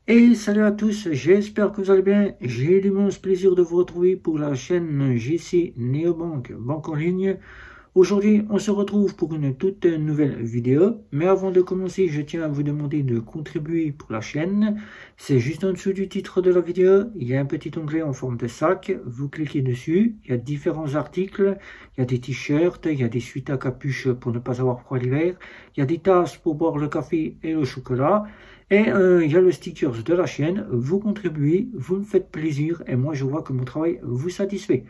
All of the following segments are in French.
Et salut à tous, j'espère que vous allez bien. J'ai l'immense plaisir de vous retrouver pour la chaîne JC Neobank, banque en ligne. Aujourd'hui, on se retrouve pour une toute nouvelle vidéo. Mais avant de commencer, je tiens à vous demander de contribuer pour la chaîne. C'est juste en dessous du titre de la vidéo. Il y a un petit onglet en forme de sac. Vous cliquez dessus. Il y a différents articles. Il y a des t-shirts. Il y a des suites à capuche pour ne pas avoir froid l'hiver. Il y a des tasses pour boire le café et le chocolat. Et il y a le sticker de la chaîne. Vous contribuez, vous me faites plaisir. Et moi, je vois que mon travail vous satisfait.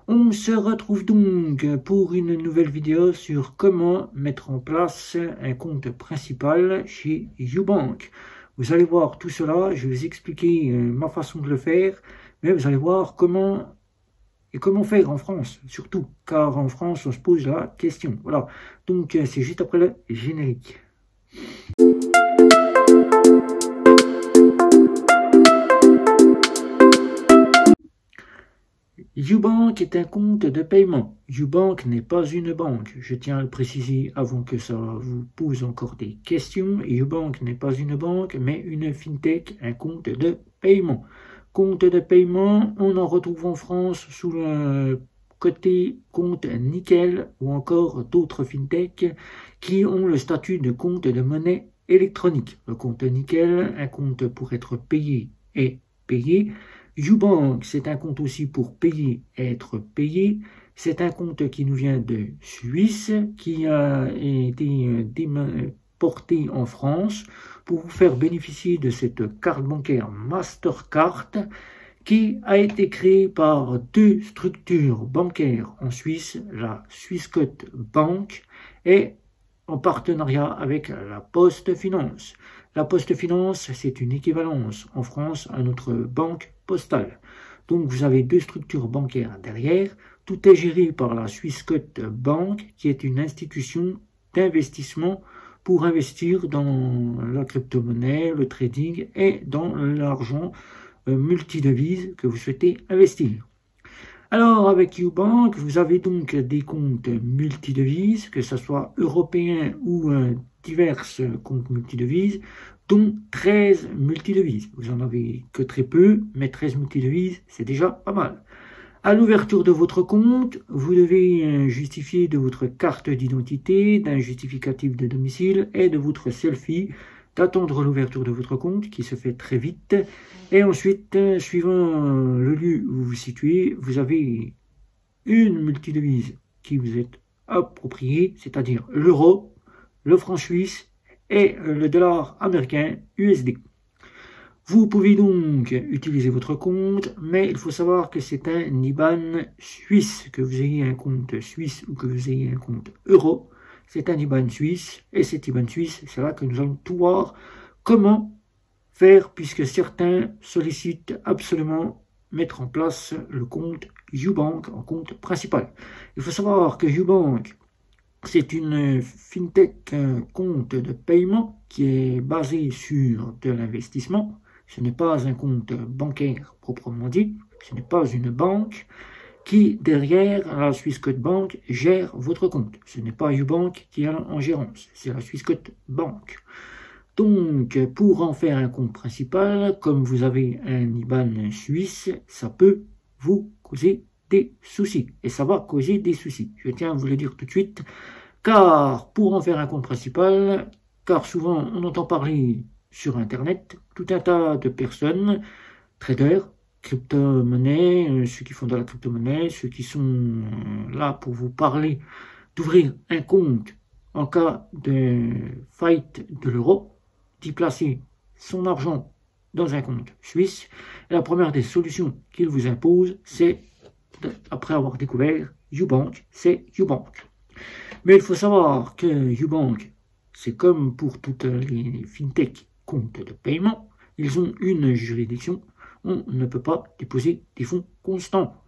On se retrouve donc pour une nouvelle vidéo sur comment mettre en place un compte principal chez Ubank. Vous allez voir tout cela, je vais vous expliquer ma façon de le faire, mais vous allez voir comment faire en France, surtout, car en France on se pose la question. Voilà, donc c'est juste après le générique. Ubank est un compte de paiement. Ubank n'est pas une banque. Je tiens à le préciser avant que ça vous pose encore des questions. Ubank n'est pas une banque, mais une fintech, un compte de paiement. Compte de paiement, on en retrouve en France sous le côté compte nickel ou encore d'autres fintechs qui ont le statut de compte de monnaie électronique. Le compte nickel, un compte pour être payé et payé. Ubank, c'est un compte aussi pour payer et être payé. C'est un compte qui nous vient de Suisse, qui a été porté en France pour vous faire bénéficier de cette carte bancaire Mastercard qui a été créée par deux structures bancaires en Suisse, la Swissquote Bank et en partenariat avec la Poste Finance. La Poste Finance, c'est une équivalence en France à notre banque postale. Donc vous avez deux structures bancaires derrière. Tout est géré par la Swissquote Bank, qui est une institution d'investissement pour investir dans la crypto-monnaie, le trading et dans l'argent multidevise que vous souhaitez investir. Alors, avec Ubank, vous avez donc des comptes multidevises, que ce soit européens ou divers comptes multidevises, dont 13 multidevises. Vous en avez que très peu, mais 13 multidevises, c'est déjà pas mal. À l'ouverture de votre compte, vous devez justifier de votre carte d'identité, d'un justificatif de domicile et de votre selfie, d'attendre l'ouverture de votre compte qui se fait très vite. Et ensuite, suivant le lieu où vous vous situez, vous avez une multidevise qui vous est appropriée, c'est-à-dire l'euro, le franc suisse et le dollar américain USD. Vous pouvez donc utiliser votre compte, mais il faut savoir que c'est un IBAN suisse, que vous ayez un compte suisse ou que vous ayez un compte euro. C'est un IBAN suisse, et cet IBAN suisse, c'est là que nous allons tout voir comment faire, puisque certains sollicitent absolument mettre en place le compte Ubank en compte principal. Il faut savoir que Ubank, c'est une fintech, un compte de paiement qui est basé sur de l'investissement. Ce n'est pas un compte bancaire proprement dit, ce n'est pas une banque qui, derrière la Swissquote Bank, gère votre compte. Ce n'est pas Ubank qui est en gérance, c'est la Swissquote Bank. Donc, pour en faire un compte principal, comme vous avez un IBAN suisse, ça peut vous causer des soucis. Et ça va causer des soucis. Je tiens à vous le dire tout de suite, car pour en faire un compte principal, car souvent on entend parler sur Internet, tout un tas de personnes, traders, crypto-monnaie, ceux qui font de la crypto-monnaie, ceux qui sont là pour vous parler d'ouvrir un compte en cas de faillite de l'euro, d'y placer son argent dans un compte suisse. Et la première des solutions qu'il vous impose, c'est, après avoir découvert Ubank, c'est Ubank. Mais il faut savoir que Ubank, c'est comme pour toutes les fintech comptes de paiement, ils ont une juridiction. On ne peut pas déposer des fonds constants.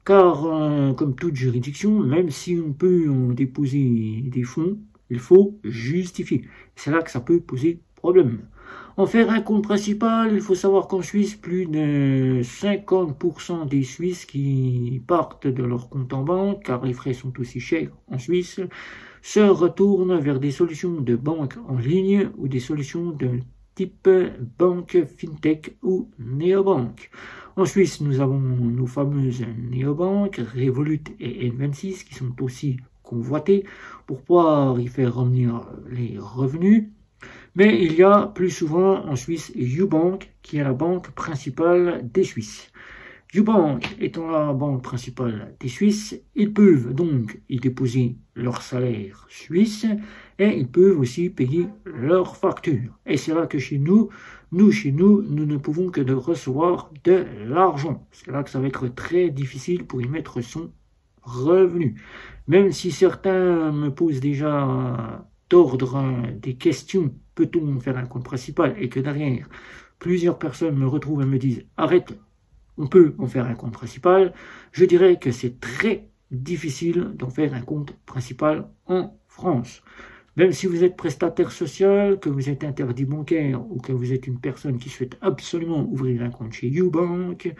Car, comme toute juridiction, même si on peut en déposer des fonds, il faut justifier. C'est là que ça peut poser problème. En faire un compte principal, il faut savoir qu'en Suisse, plus de 50% des Suisses qui partent de leur compte en banque, car les frais sont aussi chers en Suisse, se retournent vers des solutions de banque en ligne ou des solutions de type banque, fintech ou néobanque. En Suisse, nous avons nos fameuses néobanques, Revolut et N26, qui sont aussi convoitées pour pouvoir y faire revenir les revenus. Mais il y a plus souvent en Suisse Ubank, qui est la banque principale des Suisses. Ubank étant la banque principale des Suisses, ils peuvent donc y déposer leur salaire suisse et ils peuvent aussi payer leurs factures. Et c'est là que chez nous ne pouvons que de recevoir de l'argent. C'est là que ça va être très difficile pour y mettre son revenu. Même si certains me posent déjà d'ordre des questions, peut-on faire un compte principal, et que derrière, plusieurs personnes me retrouvent et me disent « Arrête, on peut en faire un compte principal », je dirais que c'est très difficile d'en faire un compte principal en France. Même si vous êtes prestataire social, que vous êtes interdit bancaire ou que vous êtes une personne qui souhaite absolument ouvrir un compte chez Ubank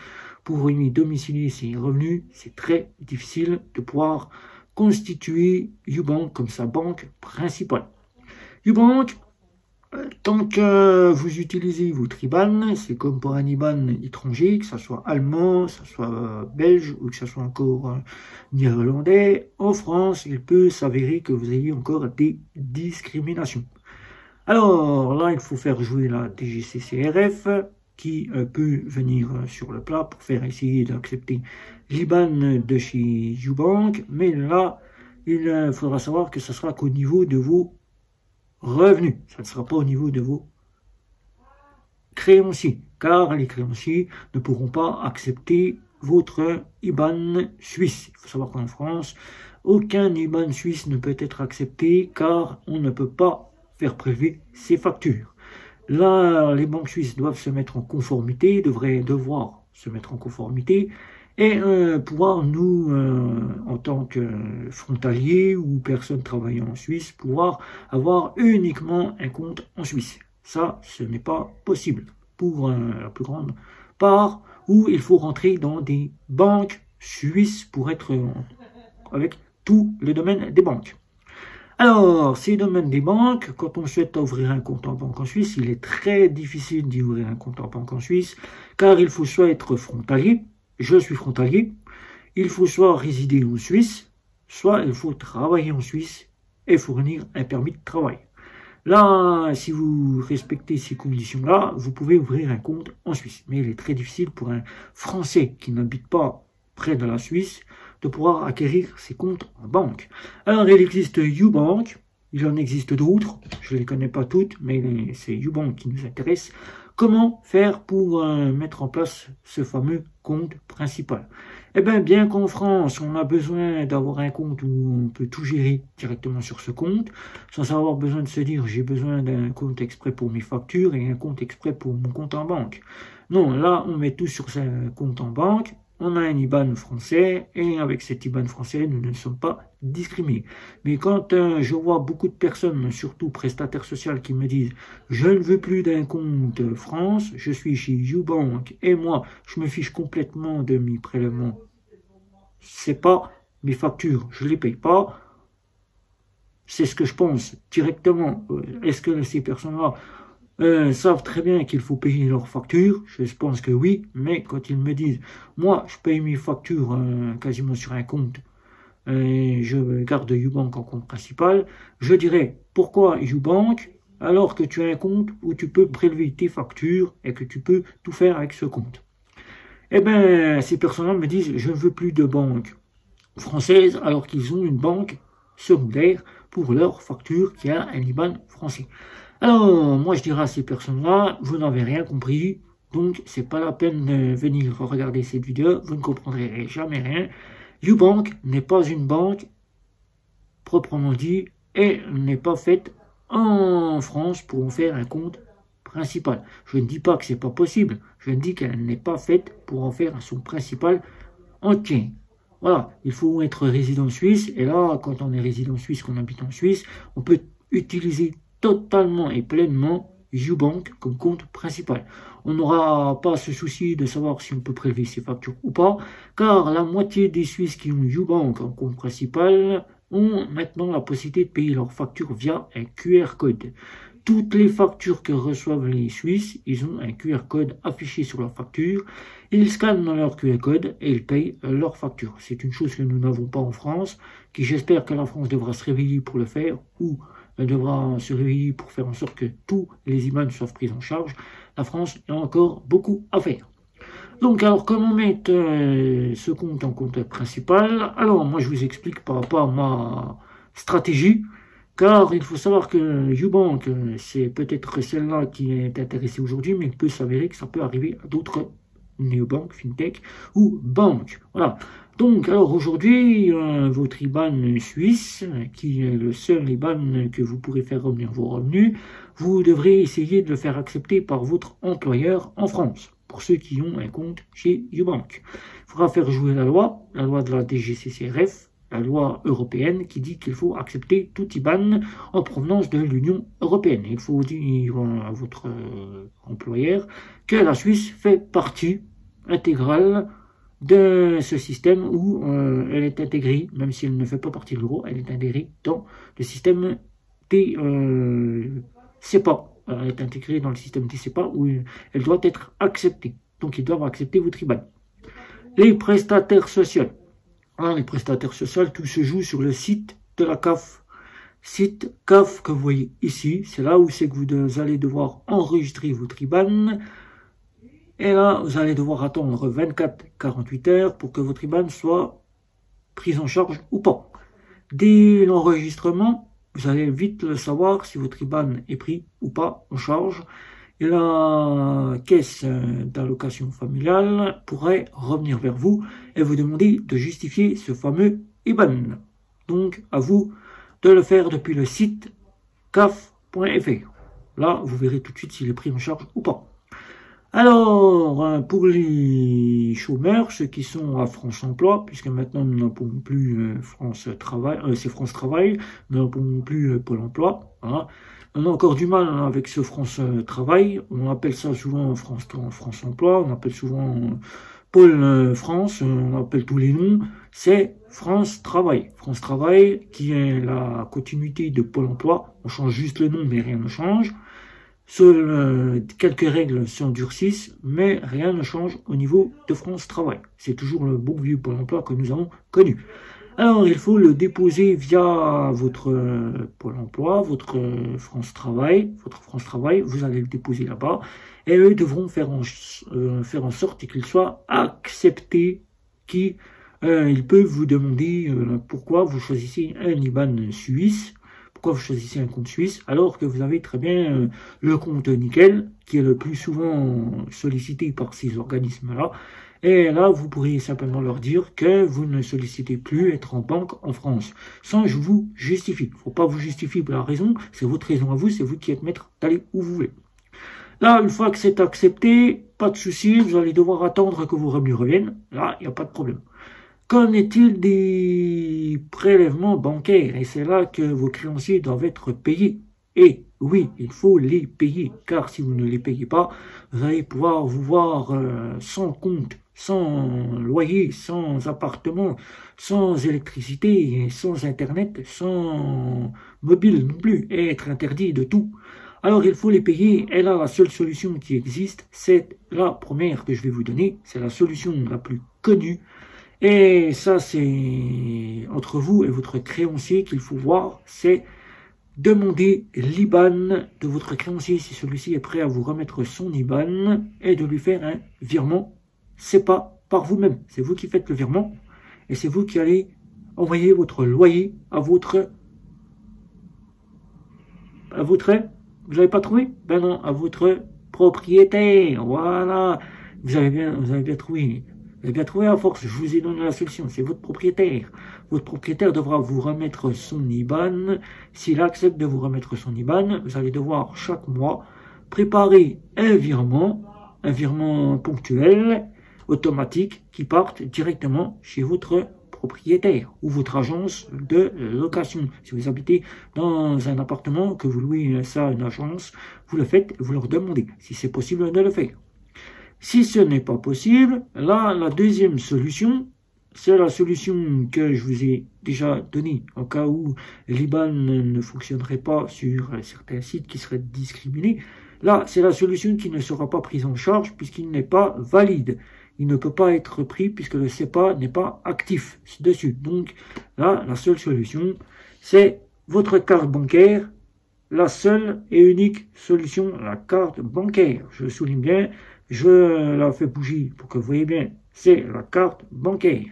pour y domicilier ses revenus, c'est très difficile de pouvoir constituer Ubank comme sa banque principale. Ubank, tant que vous utilisez votre IBAN, c'est comme pour un IBAN étranger, que ce soit allemand, que ce soit belge ou que ce soit encore néerlandais, en France, il peut s'avérer que vous ayez encore des discriminations. Alors là, il faut faire jouer la DGCCRF qui peut venir sur le plat pour faire essayer d'accepter l'IBAN de chez Ubank, mais là, il faudra savoir que ce sera qu'au niveau de vos revenus, ça ne sera pas au niveau de vos créanciers, car les créanciers ne pourront pas accepter votre IBAN suisse. Il faut savoir qu'en France, aucun IBAN suisse ne peut être accepté, car on ne peut pas faire prélever ses factures. Là, les banques suisses doivent se mettre en conformité, devraient devoir se mettre en conformité, et pouvoir nous, en tant que frontaliers ou personnes travaillant en Suisse, pouvoir avoir uniquement un compte en Suisse. Ça, ce n'est pas possible pour la plus grande part, où il faut rentrer dans des banques suisses pour être avec tout le domaine des banques. Alors, ces domaines des banques, quand on souhaite ouvrir un compte en banque en Suisse, il est très difficile d'y ouvrir un compte en banque en Suisse, car il faut soit être frontalier, je suis frontalier, il faut soit résider en Suisse, soit il faut travailler en Suisse et fournir un permis de travail. Là, si vous respectez ces conditions-là, vous pouvez ouvrir un compte en Suisse. Mais il est très difficile pour un Français qui n'habite pas près de la Suisse de pouvoir acquérir ses comptes en banque. Alors, il existe Ubank, il en existe d'autres, je ne les connais pas toutes, mais c'est Ubank qui nous intéresse. Comment faire pour mettre en place ce fameux compte principal? Eh bien qu'en France, on a besoin d'avoir un compte où on peut tout gérer directement sur ce compte, sans avoir besoin de se dire j'ai besoin d'un compte exprès pour mes factures et un compte exprès pour mon compte en banque. Non, là, on met tout sur ce compte en banque, on a un IBAN français, et avec cet IBAN français, nous ne sommes pas discriminés. Mais quand je vois beaucoup de personnes, surtout prestataires sociaux, qui me disent « Je ne veux plus d'un compte France, je suis chez Ubank, et moi, je me fiche complètement de mes prélèvements. C'est pas mes factures, je ne les paye pas. » C'est ce que je pense directement. Est-ce que ces personnes-là savent très bien qu'il faut payer leurs factures? Je pense que oui, mais quand ils me disent « Moi, je paye mes factures quasiment sur un compte, et je garde Ubank en compte principal », je dirais « Pourquoi Ubank alors que tu as un compte où tu peux prélever tes factures et que tu peux tout faire avec ce compte ?» Eh bien, ces personnes-là me disent « Je ne veux plus de banque française alors qu'ils ont une banque secondaire pour leurs factures qui a un IBAN français. » Alors, moi je dirais à ces personnes-là, vous n'avez rien compris, donc c'est pas la peine de venir regarder cette vidéo, vous ne comprendrez jamais rien. Ubank n'est pas une banque proprement dit et n'est pas faite en France pour en faire un compte principal. Je ne dis pas que c'est pas possible, je dis qu'elle n'est pas faite pour en faire son principal entier. Voilà, il faut être résident suisse, et là, quand on est résident suisse, qu'on habite en Suisse, on peut utiliser totalement et pleinement Ubank comme compte principal. On n'aura pas ce souci de savoir si on peut prélever ses factures ou pas, car la moitié des Suisses qui ont Ubank en compte principal ont maintenant la possibilité de payer leurs factures via un QR code. toutes les factures que reçoivent les Suisses, ils ont un QR code affiché sur leur facture. Ils scannent leur QR code et ils payent leur facture. C'est une chose que nous n'avons pas en France, qui j'espère que la France devra se réveiller pour le faire, ou elle devra se réveiller pour faire en sorte que tous les IBAN soient pris en charge. La France a encore beaucoup à faire. Donc, alors, comment mettre ce compte en compte principal? Alors, moi, je vous explique par rapport à ma stratégie, car il faut savoir que Ubank, c'est peut-être celle-là qui est intéressée aujourd'hui, mais il peut s'avérer que ça peut arriver à d'autres néobanques, fintech ou banques. Voilà. Donc, alors aujourd'hui, votre IBAN suisse, qui est le seul IBAN que vous pourrez faire revenir vos revenus, vous devrez essayer de le faire accepter par votre employeur en France, pour ceux qui ont un compte chez Ubank. Il faudra faire jouer la loi de la DGCCRF, la loi européenne qui dit qu'il faut accepter tout IBAN en provenance de l'Union européenne. Il faut dire à votre employeur que la Suisse fait partie intégrale de ce système où elle est intégrée, même si elle ne fait pas partie de l'euro, elle est intégrée dans le système des CEPA. Elle est intégrée dans le système des CEPA où elle doit être acceptée. Donc ils doivent accepter votre IBAN. Les prestataires sociaux. Alors, les prestataires sociaux, tout se joue sur le site de la CAF. Site CAF que vous voyez ici, c'est là où c'est que vous allez devoir enregistrer votre IBAN. Et là, vous allez devoir attendre 24-48 heures pour que votre IBAN soit prise en charge ou pas. Dès l'enregistrement, vous allez vite le savoir si votre IBAN est pris ou pas en charge. Et la caisse d'allocation familiale pourrait revenir vers vous et vous demander de justifier ce fameux IBAN. Donc, à vous de le faire depuis le site caf.fr. Là, vous verrez tout de suite s'il est pris en charge ou pas. Alors, pour les chômeurs, ceux qui sont à France Emploi, puisque maintenant nous n'avons plus France Travail, c'est France Travail, nous n'avons plus Pôle Emploi. Hein. On a encore du mal avec ce France Travail, on appelle ça souvent France Emploi, on appelle souvent Pôle France, on appelle tous les noms, c'est France Travail. France Travail qui est la continuité de Pôle Emploi, on change juste le nom mais rien ne change. Seules quelques règles s'endurcissent, mais rien ne change au niveau de France Travail. C'est toujours le bon vieux Pôle Emploi que nous avons connu. Alors, il faut le déposer via votre Pôle Emploi, votre France Travail. Vous allez le déposer là-bas. Et eux devront faire en sorte qu'il soit accepté, ils peuvent vous demander pourquoi vous choisissez un IBAN suisse. Pourquoi vous choisissez un compte suisse alors que vous avez très bien le compte nickel qui est le plus souvent sollicité par ces organismes-là. Et là, vous pourriez simplement leur dire que vous ne sollicitez plus être en banque en France. Sans je vous justifie. Il ne faut pas vous justifier pour la raison. C'est votre raison à vous. C'est vous qui êtes maître d'aller où vous voulez. Là, une fois que c'est accepté, pas de souci. Vous allez devoir attendre que vos revenus reviennent. Là, il n'y a pas de problème. Qu'en est-il des prélèvements bancaires? Et c'est là que vos créanciers doivent être payés. Et oui, il faut les payer, car si vous ne les payez pas, vous allez pouvoir vous voir sans compte, sans loyer, sans appartement, sans électricité, sans internet, sans mobile non plus, et être interdit de tout. Alors il faut les payer, et là la seule solution qui existe, c'est la première que je vais vous donner, c'est la solution la plus connue. Et ça, c'est entre vous et votre créancier qu'il faut voir, c'est demander l'IBAN de votre créancier si celui-ci est prêt à vous remettre son IBAN et de lui faire un virement. C'est pas par vous-même, c'est vous qui faites le virement et c'est vous qui allez envoyer votre loyer à votre... Vous n'avez pas trouvé? Ben non, à votre propriétaire. Voilà, vous avez bien trouvé. Vous avez bien trouvé à force, je vous ai donné la solution, c'est votre propriétaire. Votre propriétaire devra vous remettre son IBAN. S'il accepte de vous remettre son IBAN, vous allez devoir chaque mois préparer un virement ponctuel, automatique, qui parte directement chez votre propriétaire ou votre agence de location. Si vous habitez dans un appartement, que vous louez ça à une agence, vous le faites, vous leur demandez si c'est possible de le faire. Si ce n'est pas possible, là, la deuxième solution, c'est la solution que je vous ai déjà donnée, en cas où l'IBAN ne fonctionnerait pas sur certains sites qui seraient discriminés. Là, c'est la solution qui ne sera pas prise en charge puisqu'il n'est pas valide. Il ne peut pas être pris puisque le SEPA n'est pas actif dessus. Donc là, la seule solution, c'est votre carte bancaire. La seule et unique solution, la carte bancaire. Je souligne bien, je la fais bouger pour que vous voyez bien, c'est la carte bancaire.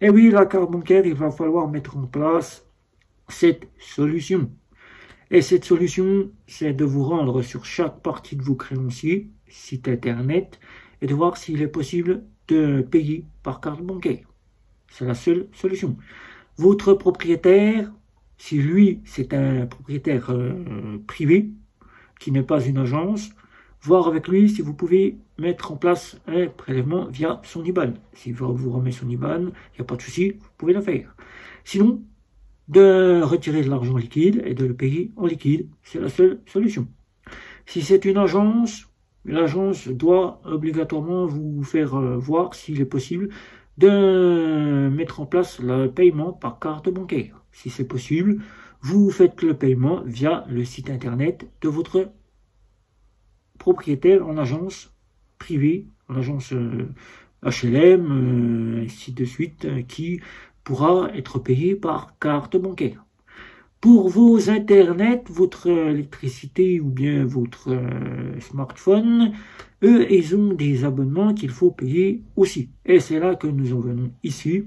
Et oui, la carte bancaire, il va falloir mettre en place cette solution. Et cette solution, c'est de vous rendre sur chaque partie de vos créanciers, site internet, et de voir s'il est possible de payer par carte bancaire. C'est la seule solution. Votre propriétaire, si lui, c'est un propriétaire privé, qui n'est pas une agence, voir avec lui si vous pouvez mettre en place un prélèvement via son IBAN. S'il vous remet son IBAN, il n'y a pas de souci, vous pouvez le faire. Sinon, de retirer de l'argent liquide et de le payer en liquide, c'est la seule solution. Si c'est une agence, l'agence doit obligatoirement vous faire voir s'il est possible de mettre en place le paiement par carte bancaire. Si c'est possible, vous faites le paiement via le site internet de votre propriétaire en agence privée, en agence HLM, ainsi de suite, qui pourra être payé par carte bancaire. Pour vos internets, votre électricité ou bien votre smartphone, eux, ils ont des abonnements qu'il faut payer aussi. Et c'est là que nous en venons ici.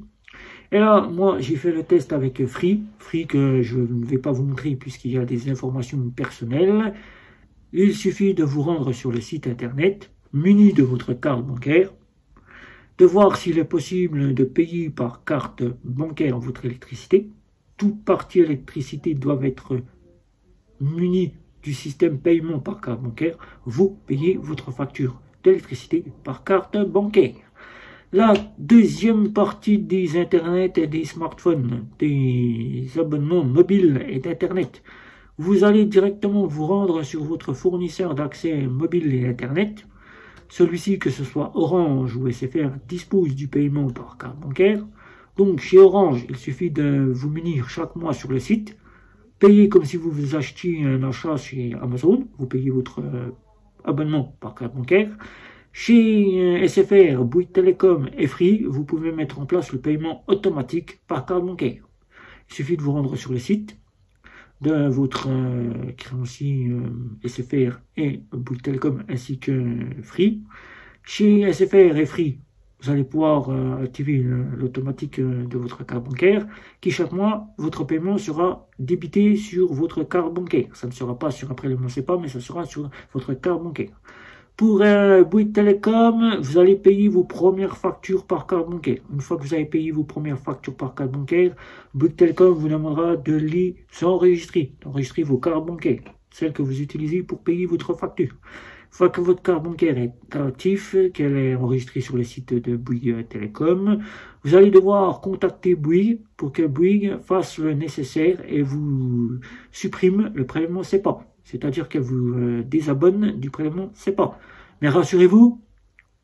Et là, moi, j'ai fait le test avec Free que je ne vais pas vous montrer puisqu'il y a des informations personnelles. Il suffit de vous rendre sur le site internet, muni de votre carte bancaire, de voir s'il est possible de payer par carte bancaire votre électricité. Toute partie électricité doit être munie du système paiement par carte bancaire. Vous payez votre facture d'électricité par carte bancaire. La deuxième partie des internets et des smartphones, des abonnements mobiles et d'internet. Vous allez directement vous rendre sur votre fournisseur d'accès mobile et internet. Celui-ci, que ce soit Orange ou SFR, dispose du paiement par carte bancaire. Donc chez Orange, il suffit de vous munir chaque mois sur le site, payer comme si vous achetiez un achat chez Amazon, vous payez votre abonnement par carte bancaire. Chez SFR, Bouygues Télécom et Free, vous pouvez mettre en place le paiement automatique par carte bancaire. Il suffit de vous rendre sur le site de votre créancier SFR et Bouygues Télécom ainsi que Free. Chez SFR et Free, vous allez pouvoir activer l'automatique de votre carte bancaire, qui chaque mois, votre paiement sera débité sur votre carte bancaire. Ça ne sera pas sur un prélèvement SEPA, mais ça sera sur votre carte bancaire. Pour Bouygues Télécom, vous allez payer vos premières factures par carte bancaire. Une fois que vous avez payé vos premières factures par carte bancaire, Bouygues Télécom vous demandera de les enregistrer, d'enregistrer vos cartes bancaires, celles que vous utilisez pour payer votre facture. Une fois que votre carte bancaire est active, qu'elle est enregistrée sur le site de Bouygues Télécom, vous allez devoir contacter Bouygues pour que Bouygues fasse le nécessaire et vous supprime le prélèvement SEPA. C'est-à-dire qu'elle vous désabonne du prélèvement SEPA. Mais rassurez-vous,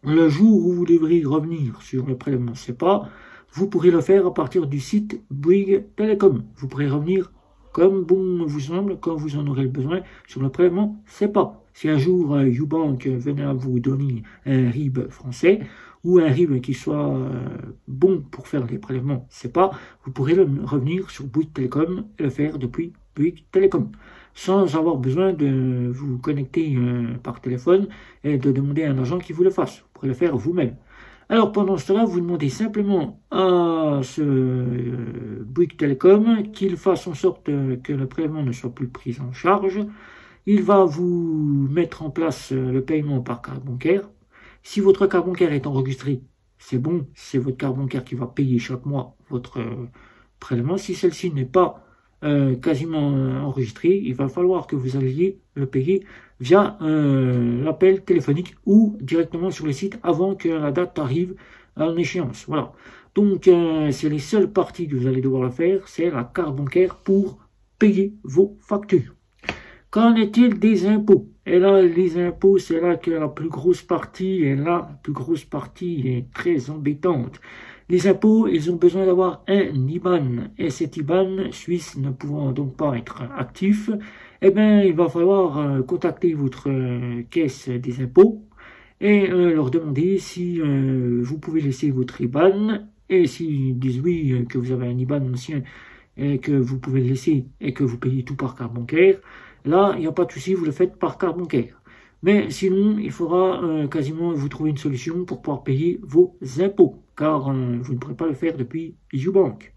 le jour où vous devrez revenir sur le prélèvement SEPA, vous pourrez le faire à partir du site Bouygues Télécom. Vous pourrez revenir comme bon vous semble, quand vous en aurez besoin, sur le prélèvement SEPA. Si un jour Ubank venait à vous donner un RIB français, ou un RIB qui soit bon pour faire les prélèvements SEPA, vous pourrez revenir sur Bouygues Télécom et le faire depuis Bouygues Télécom, sans avoir besoin de vous connecter par téléphone et de demander à un agent qui vous le fasse. Vous pourrez le faire vous-même. Alors pendant cela, vous demandez simplement à ce Bouygues Télécom qu'il fasse en sorte que le prélèvement ne soit plus pris en charge. Il va vous mettre en place le paiement par carte bancaire. Si votre carte bancaire est enregistrée, c'est bon, c'est votre carte bancaire qui va payer chaque mois votre prélèvement. Si celle-ci n'est pas quasiment enregistrée, il va falloir que vous alliez le payer via l'appel téléphonique ou directement sur le site avant que la date arrive à l'échéance. Voilà. Donc, c'est les seules parties que vous allez devoir le faire, c'est la carte bancaire pour payer vos factures. Qu'en est-il des impôts? Et là, les impôts, c'est là que la plus grosse partie, et la plus grosse partie est très embêtante. Les impôts, ils ont besoin d'avoir un IBAN, et cet IBAN suisse ne pouvant donc pas être actif, eh bien, il va falloir contacter votre caisse des impôts et leur demander si vous pouvez laisser votre IBAN, et s'ils disent oui, que vous avez un IBAN ancien et que vous pouvez le laisser et que vous payez tout par carte bancaire, là, il n'y a pas de souci, vous le faites par carte bancaire. Mais sinon, il faudra quasiment vous trouver une solution pour pouvoir payer vos impôts, car vous ne pourrez pas le faire depuis YouBank.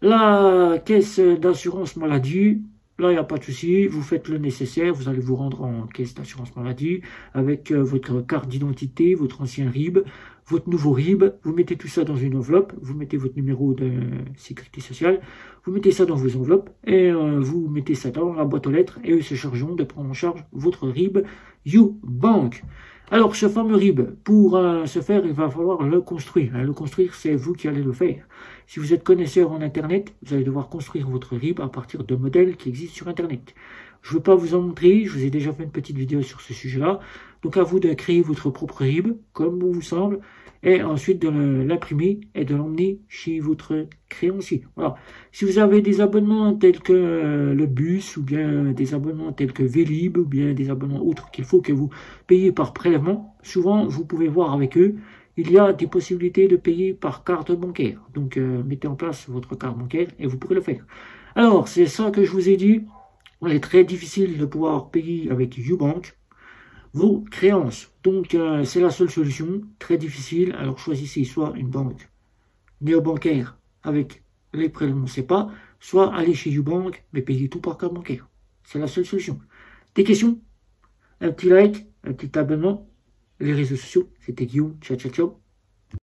La caisse d'assurance maladie, là, il n'y a pas de souci, vous faites le nécessaire, vous allez vous rendre en caisse d'assurance maladie avec votre carte d'identité, votre ancien RIB, votre nouveau RIB, vous mettez tout ça dans une enveloppe, vous mettez votre numéro de sécurité sociale, vous mettez ça dans vos enveloppes et vous mettez ça dans la boîte aux lettres et eux se chargeront de prendre en charge votre RIB YouBank. Alors, ce fameux RIB, pour ce faire, il va falloir le construire. Le construire, c'est vous qui allez le faire. Si vous êtes connaisseur en Internet, vous allez devoir construire votre RIB à partir de modèles qui existent sur Internet. Je ne veux pas vous en montrer, je vous ai déjà fait une petite vidéo sur ce sujet-là. Donc à vous de créer votre propre RIB, comme bon vous semble, et ensuite de l'imprimer et de l'emmener chez votre créancier. Voilà. Si vous avez des abonnements tels que le bus, ou bien des abonnements tels que Vélib, ou bien des abonnements autres qu'il faut que vous payiez par prélèvement, souvent vous pouvez voir avec eux, il y a des possibilités de payer par carte bancaire. Donc mettez en place votre carte bancaire et vous pourrez le faire. Alors, c'est ça que je vous ai dit. Il est très difficile de pouvoir payer avec YouBank vos créances. Donc, c'est la seule solution, très difficile. Alors, choisissez soit une banque néobancaire avec les prélèvements SEPA, soit allez chez YouBank, mais payez tout par carte bancaire. C'est la seule solution. Des questions? Un petit like, un petit abonnement. Les réseaux sociaux, c'était Guillaume. Ciao, ciao, ciao.